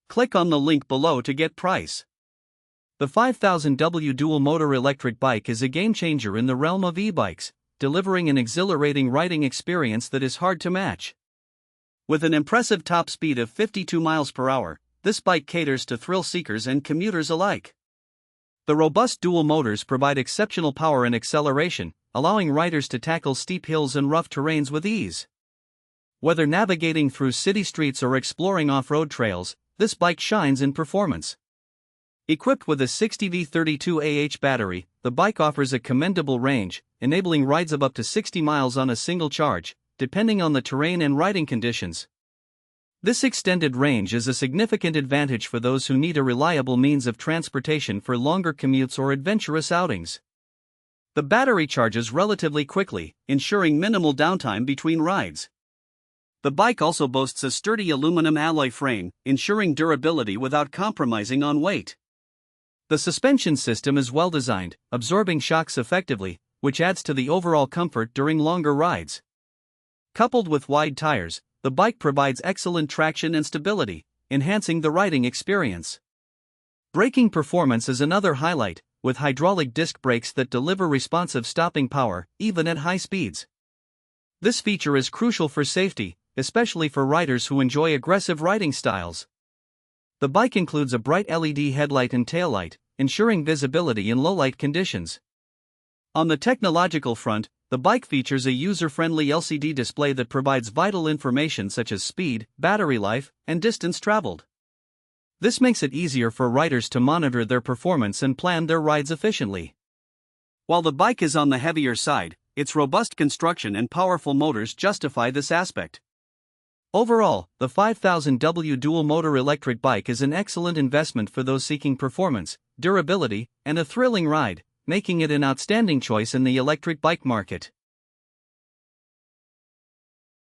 Click on the link below to get price. The 5000W dual-motor electric bike is a game-changer in the realm of e-bikes, delivering an exhilarating riding experience that is hard to match. With an impressive top speed of 52 miles per hour, this bike caters to thrill seekers and commuters alike. The robust dual motors provide exceptional power and acceleration, allowing riders to tackle steep hills and rough terrains with ease. Whether navigating through city streets or exploring off-road trails, this bike shines in performance. Equipped with a 60V 32AH battery, the bike offers a commendable range, enabling rides of up to 60 miles on a single charge, depending on the terrain and riding conditions. This extended range is a significant advantage for those who need a reliable means of transportation for longer commutes or adventurous outings. The battery charges relatively quickly, ensuring minimal downtime between rides. The bike also boasts a sturdy aluminum alloy frame, ensuring durability without compromising on weight. The suspension system is well designed, absorbing shocks effectively, which adds to the overall comfort during longer rides. Coupled with wide tires, the bike provides excellent traction and stability, enhancing the riding experience. Braking performance is another highlight, with hydraulic disc brakes that deliver responsive stopping power, even at high speeds. This feature is crucial for safety, especially for riders who enjoy aggressive riding styles. The bike includes a bright LED headlight and taillight, ensuring visibility in low-light conditions. On the technological front, the bike features a user-friendly LCD display that provides vital information such as speed, battery life, and distance traveled. This makes it easier for riders to monitor their performance and plan their rides efficiently. While the bike is on the heavier side, its robust construction and powerful motors justify this aspect. Overall, the 5000W dual-motor electric bike is an excellent investment for those seeking performance, durability, and a thrilling ride, making it an outstanding choice in the electric bike market.